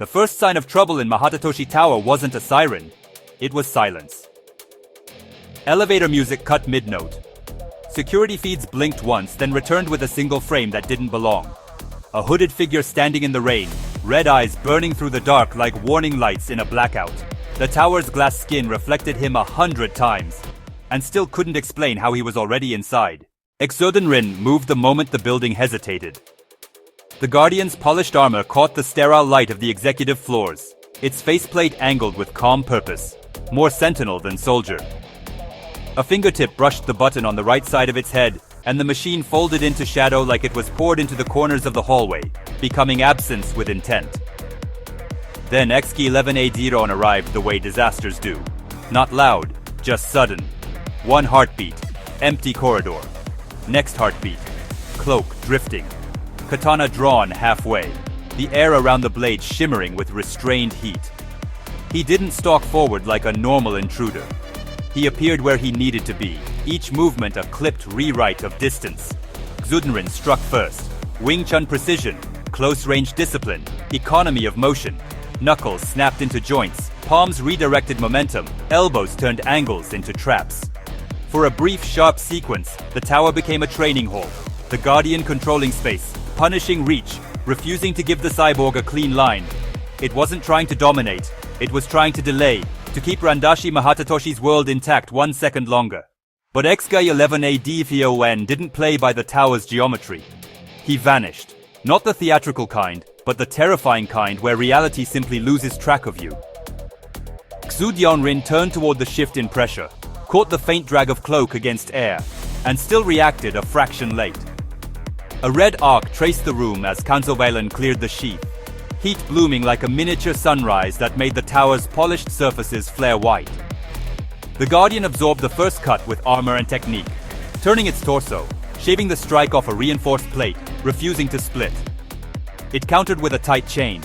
The first sign of trouble in Mahatatoshi Tower wasn't a siren, it was silence. Elevator music cut mid-note. Security feeds blinked once, then returned with a single frame that didn't belong. A hooded figure standing in the rain, red eyes burning through the dark like warning lights in a blackout. The tower's glass skin reflected him 100 times, and still couldn't explain how he was already inside. Xzud0nrin moved the moment the building hesitated. The Guardian's polished armor caught the sterile light of the executive floors, its faceplate angled with calm purpose, more sentinel than soldier. A fingertip brushed the button on the right side of its head, and the machine folded into shadow like it was poured into the corners of the hallway, becoming absence with intent. Then ExGa11aD0n arrived the way disasters do. Not loud, just sudden. One heartbeat, empty corridor. Next heartbeat, cloak drifting. Katana drawn halfway, the air around the blade shimmering with restrained heat. He didn't stalk forward like a normal intruder. He appeared where he needed to be, each movement a clipped rewrite of distance. Xzud0nrin struck first. Wing Chun precision, close-range discipline, economy of motion. Knuckles snapped into joints, palms redirected momentum, elbows turned angles into traps. For a brief, sharp sequence, the tower became a training hall. The Guardian controlling space, punishing reach, refusing to give the cyborg a clean line. It wasn't trying to dominate, it was trying to delay, to keep Randashi Mahatatoshi's world intact 1 second longer. But ExGa11aD0n didn't play by the tower's geometry. He vanished. Not the theatrical kind, but the terrifying kind where reality simply loses track of you. Xzud0nrin turned toward the shift in pressure, caught the faint drag of cloak against air, and still reacted a fraction late. A red arc traced the room as Kanzovalan cleared the sheath, heat blooming like a miniature sunrise that made the tower's polished surfaces flare white. The Guardian absorbed the first cut with armor and technique, turning its torso, shaving the strike off a reinforced plate, refusing to split. It countered with a tight chain.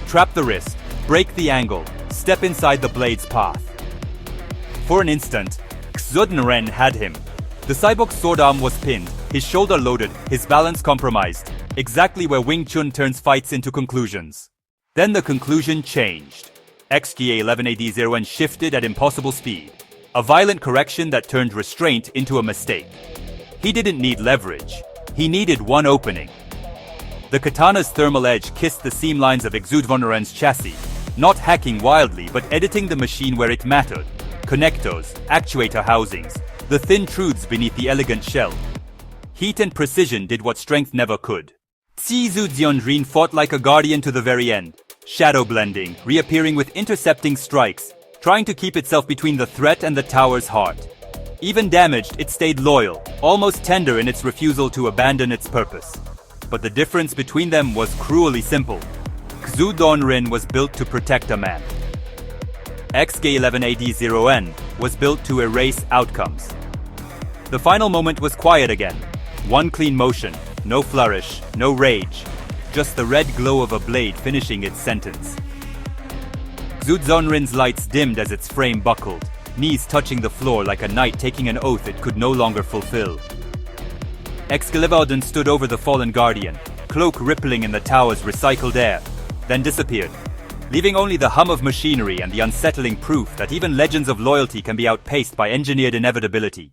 Trap the wrist, break the angle, step inside the blade's path. For an instant, Xzud0nrin had him. The cyborg's sword arm was pinned, his shoulder loaded, his balance compromised, exactly where Wing Chun turns fights into conclusions. Then the conclusion changed. ExGa11aD0n shifted at impossible speed, a violent correction that turned restraint into a mistake. He didn't need leverage, he needed one opening. The katana's thermal edge kissed the seam lines of Xzud0nrin's chassis, not hacking wildly but editing the machine where it mattered. Connectors, actuator housings, the thin truths beneath the elegant shell. Heat and precision did what strength never could. N3rth0u5 fought like a guardian to the very end, shadow blending, reappearing with intercepting strikes, trying to keep itself between the threat and the tower's heart. Even damaged, it stayed loyal, almost tender in its refusal to abandon its purpose. But the difference between them was cruelly simple. Xzud0nrin was built to protect a man. ExGa11aD0n was built to erase outcomes. The final moment was quiet again. One clean motion, no flourish, no rage, just the red glow of a blade finishing its sentence. Xzud0nrin's lights dimmed as its frame buckled, knees touching the floor like a knight taking an oath it could no longer fulfill. ExGa11aD0n stood over the fallen guardian, cloak rippling in the tower's recycled air, then disappeared, leaving only the hum of machinery and the unsettling proof that even legends of loyalty can be outpaced by engineered inevitability.